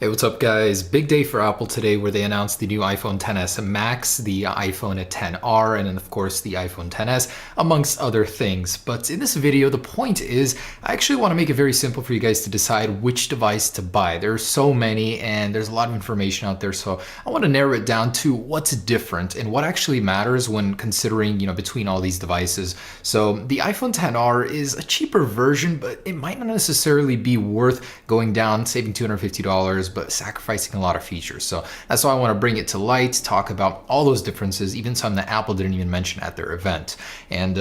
Hey, what's up guys? Big day for Apple today where they announced the new iPhone XS Max, the iPhone XR, and then of course the iPhone XS, amongst other things. But in this video, the point is I actually want to make it very simple for you guys to decide which device to buy. There are so many and there's a lot of information out there, so I want to narrow it down to what's different and what actually matters when considering, between all these devices. So the iPhone XR is a cheaper version, but it might not necessarily be worth going down, saving $250, but sacrificing a lot of features. So that's why I want to bring it to light, talk about all those differences, even some that Apple didn't even mention at their event. And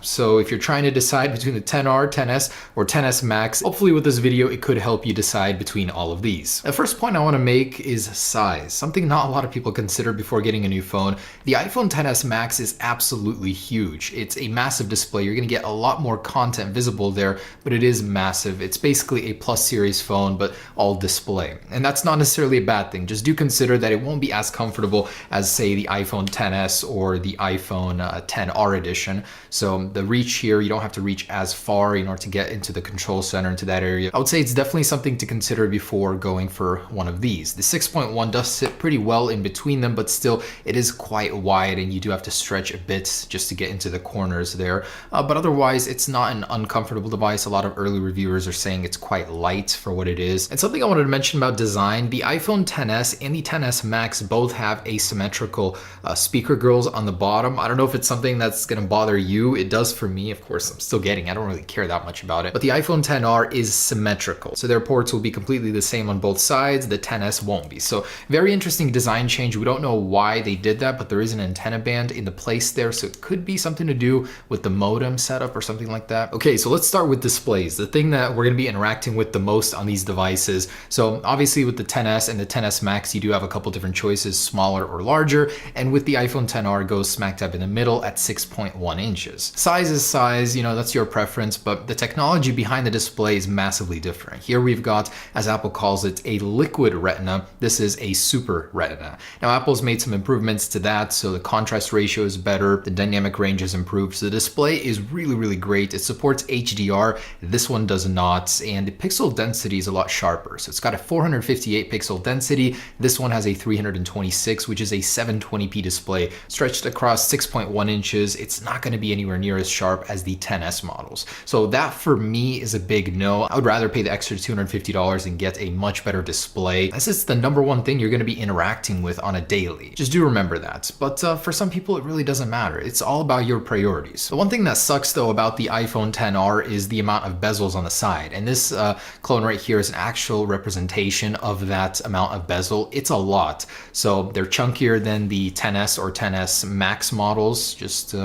so if you're trying to decide between the XR, XS, or XS Max, hopefully with this video, it could help you decide between all of these. The first point I want to make is size, something not a lot of people consider before getting a new phone. The iPhone XS Max is absolutely huge. It's a massive display. You're going to get a lot more content visible there, but it is massive. It's basically a Plus series phone, but all display. And that's not necessarily a bad thing. Just do consider that it won't be as comfortable as, say, the iPhone XS or the iPhone XR edition. So the reach here, you don't have to reach as far in order to get into the control center, into that area. I would say it's definitely something to consider before going for one of these. The 6.1 does sit pretty well in between them, but still it is quite wide and you do have to stretch a bit just to get into the corners there. But otherwise, it's not an uncomfortable device. A lot of early reviewers are saying it's quite light for what it is. And something I wanted to mention about design, the iPhone XS and the XS Max both have asymmetrical speaker grills on the bottom. I don't know if it's something that's going to bother you. It does for me. Of course, I'm still getting it. I don't really care that much about it. But the iPhone XR is symmetrical. So their ports will be completely the same on both sides. The XS won't be. So very interesting design change. We don't know why they did that, but there is an antenna band in the place there. So it could be something to do with the modem setup or something like that. Okay, so let's start with displays. The thing that we're going to be interacting with the most on these devices. So obviously with the XS and the XS Max, you do have a couple different choices, smaller or larger. And with the iPhone XR, it goes smack dab in the middle at 6.1 inches. Size is size, that's your preference, but the technology behind the display is massively different. Here we've got, as Apple calls it, a liquid retina. This is a super retina. Now Apple's made some improvements to that, so the contrast ratio is better, the dynamic range is improved, so the display is really, really great. It supports HDR, this one does not, and the pixel density is a lot sharper. So it's got a 458 pixel density. This one has a 326, which is a 720p display stretched across 6.1 inches. It's not going to be anywhere near as sharp as the XS models. So that for me is a big no. I would rather pay the extra $250 and get a much better display. This is the number one thing you're going to be interacting with on a daily. Just do remember that. But for some people, it really doesn't matter. It's all about your priorities. The one thing that sucks though about the iPhone XR is the amount of bezels on the side. And this clone right here is an actual representation of that amount of bezel. It's a lot. So they're chunkier than the XS or XS Max models. Just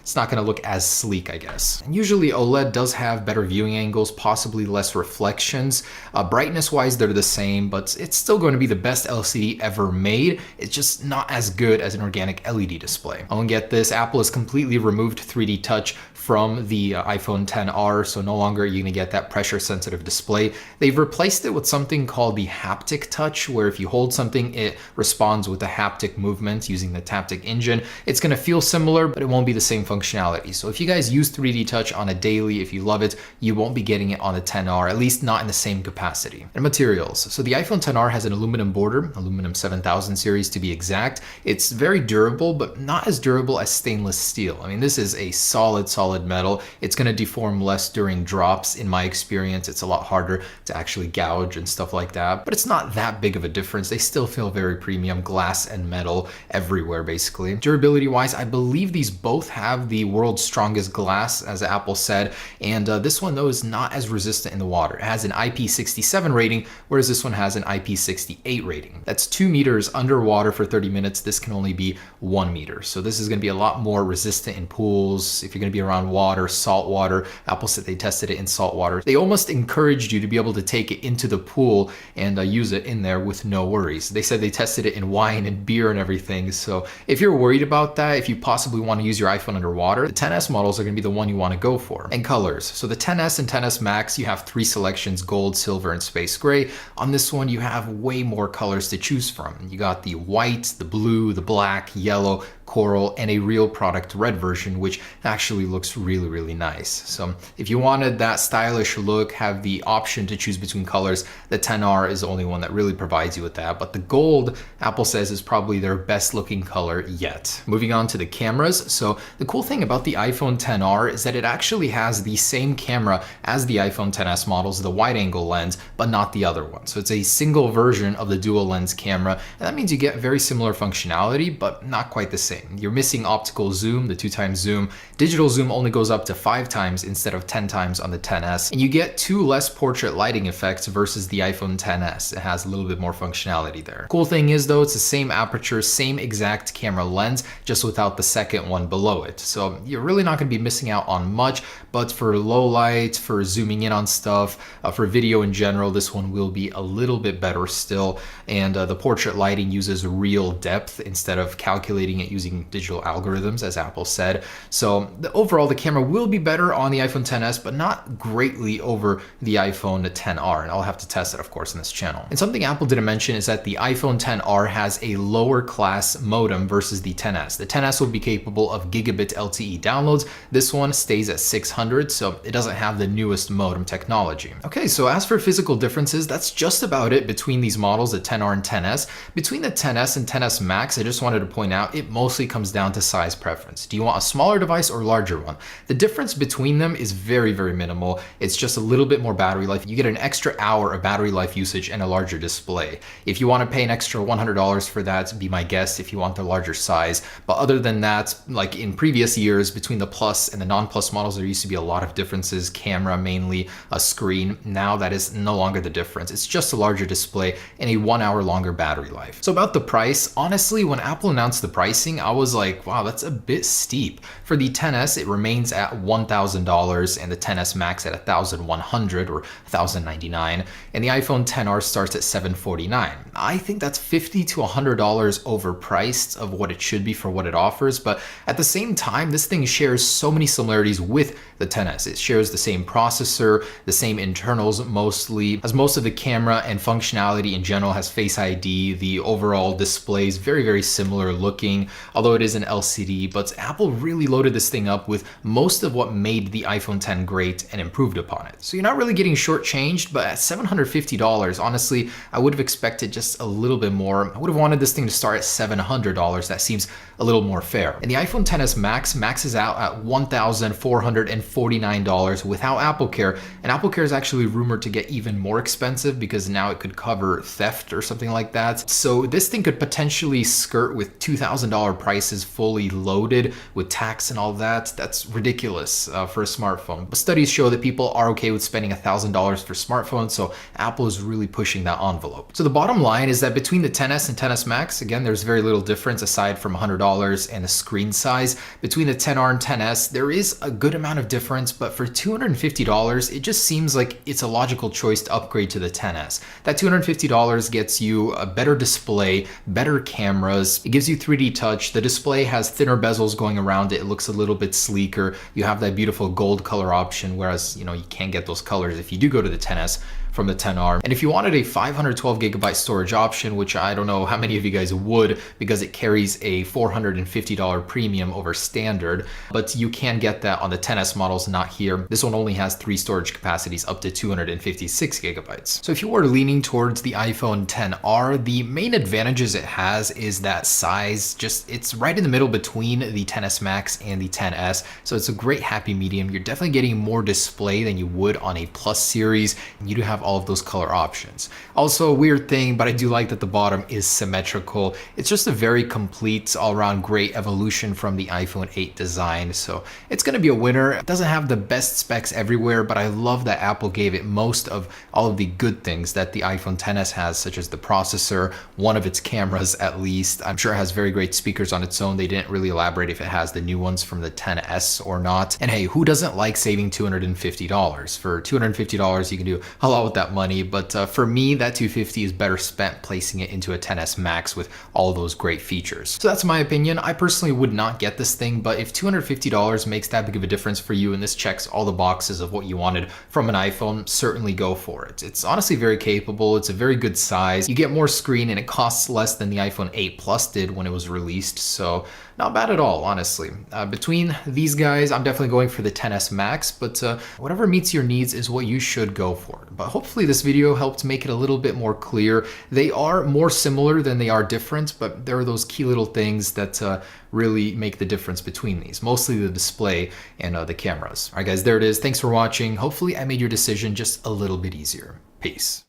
it's not going to look as sleek, I guess. And usually OLED does have better viewing angles, possibly less reflections. Brightness wise, they're the same, but it's still going to be the best LCD ever made. It's just not as good as an organic LED display. Oh, and get this, Apple has completely removed 3D touch from the iPhone XR, so no longer are you going to get that pressure sensitive display. They've replaced it with something called the haptic touch, where if you hold something, it responds with a haptic movement using the Taptic engine. It's going to feel similar, but it won't be the same functionality. So if you guys use 3D touch on a daily, if you love it, you won't be getting it on the XR, at least not in the same capacity. And materials. So the iPhone XR has an aluminum border, aluminum 7000 series to be exact. It's very durable, but not as durable as stainless steel. I mean, this is a solid metal. It's going to deform less during drops. In my experience, it's a lot harder to actually gouge and stuff like that, but it's not that big of a difference. They still feel very premium, glass and metal everywhere basically. Durability wise, I believe these both have the world's strongest glass, as Apple said, and this one though is not as resistant in the water. It has an IP67 rating, whereas this one has an IP68 rating. That's 2 meters underwater for 30 minutes. This can only be 1 meter. So this is going to be a lot more resistant in pools. If you're going to be around water, salt water. Apple said they tested it in salt water. They almost encouraged you to be able to take it into the pool and use it in there with no worries. They said they tested it in wine and beer and everything. So if you're worried about that, if you possibly want to use your iPhone underwater, the XS models are going to be the one you want to go for. And colors. So the XS and XS Max, you have 3 selections, gold, silver, and space gray. On this one, you have way more colors to choose from. You got the white, the blue, the black, yellow, coral, and a real product red version, which actually looks really, really nice. So if you wanted that stylish look, have the option to choose between colors, the XR is the only one that really provides you with that. But the gold, Apple says, is probably their best looking color yet. Moving on to the cameras. So the cool thing about the iPhone XR is that it actually has the same camera as the iPhone XS models, the wide angle lens, but not the other one. So it's a single version of the dual lens camera. And that means you get very similar functionality, but not quite the same. You're missing optical zoom, the 2x zoom. Digital zoom only goes up to 5 times instead of 10 times on the XS. And you get 2 less portrait lighting effects versus the iPhone XS. It has a little bit more functionality there. Cool thing is though, it's the same aperture, same exact camera lens, just without the second one below it. So you're really not going to be missing out on much, but for low light, for zooming in on stuff, for video in general, this one will be a little bit better still. And the portrait lighting uses real depth instead of calculating it using digital algorithms, as Apple said. So overall, the camera will be better on the iPhone XS, but not greatly over the iPhone XR. And I'll have to test it, of course, in this channel. And something Apple didn't mention is that the iPhone XR has a lower class modem versus the XS. The XS will be capable of gigabit LTE downloads. This one stays at 600, so it doesn't have the newest modem technology. Okay, so as for physical differences, that's just about it between these models, the XR and XS. Between the XS and XS Max, I just wanted to point out, it mostly comes down to size preference. Do you want a smaller device or larger one? The difference between them is very, very minimal. It's just a little bit more battery life. You get an extra hour of battery life usage and a larger display. If you want to pay an extra $100 for that, be my guest if you want the larger size. But other than that, like in previous years, between the Plus and the non-Plus models, there used to be a lot of differences. Camera mainly, a screen. Now that is no longer the difference. It's just a larger display and a 1 hour longer battery life. So about the price, honestly, when Apple announced the pricing, I was like, wow, that's a bit steep. For the XS, it remains at $1,000 and the XS Max at $1,100 or $1,099, and the iPhone XR starts at $749. I think that's $50 to $100 overpriced of what it should be for what it offers, but at the same time, this thing shares so many similarities with the XS. It shares the same processor, the same internals mostly, has most of the camera and functionality in general, has Face ID. The overall display is very, very similar looking, although it is an LCD, but Apple really loaded this thing up with most of what made the iPhone X great and improved upon it. So you're not really getting shortchanged, but at $750, honestly, I would have expected just a little bit more. I would have wanted this thing to start at $700. That seems a little more fair. And the iPhone XS Max maxes out at $1,449 without AppleCare. And AppleCare is actually rumored to get even more expensive because now it could cover theft or something like that. So this thing could potentially skirt with $2,000 prices fully loaded with tax and all that. That's ridiculous for a smartphone. But studies show that people are okay with spending $1,000 for smartphones, so Apple is really pushing that envelope. So the bottom line is that between the XS and XS Max, again, there's very little difference aside from $100 and the screen size. Between the XR and XS, there is a good amount of difference, but for $250, it just seems like it's a logical choice to upgrade to the XS. That $250 gets you a better display, better cameras, it gives you 3D touch, the display has thinner bezels going around it, it looks a little bit sleeker, you have that beautiful gold color option, whereas you can't get those colors if you do go to the XS from the XR. And if you wanted a 512 gigabyte storage option, which I don't know how many of you guys would because it carries a $450 premium over standard, but you can get that on the XS models, not here. This one only has 3 storage capacities up to 256 gigabytes. So if you were leaning towards the iPhone XR, the main advantages it has is that size. It's right in the middle between the XS Max and the XS. So it's a great happy medium. You're definitely getting more display than you would on a Plus series. And you do have all of those color options. Also, a weird thing, but I do like that the bottom is symmetrical. It's just a very complete, all-around great evolution from the iPhone 8 design. So it's going to be a winner. It doesn't have the best specs everywhere, but I love that Apple gave it most of all of the good things that the iPhone XS has, such as the processor, one of its cameras at least. I'm sure it has very great speakers on its own. They didn't really elaborate if it has the new ones from the XS or not. And hey, who doesn't like saving $250? For $250, you can do a lot with with that money, but for me, that 250 is better spent placing it into a 10s Max with all those great features. So that's my opinion. I personally would not get this thing, but if $250 makes that big of a difference for you and this checks all the boxes of what you wanted from an iPhone, certainly go for it. It's honestly very capable. It's a very good size. You get more screen and it costs less than the iPhone 8 Plus did when it was released, so not bad at all, honestly. Between these guys, I'm definitely going for the 10s Max, but whatever meets your needs is what you should go for. But hopefully this video helped make it a little bit more clear. They are more similar than they are different, but there are those key little things that really make the difference between these, mostly the display and the cameras. All right, guys, there it is. Thanks for watching. Hopefully I made your decision just a little bit easier. Peace.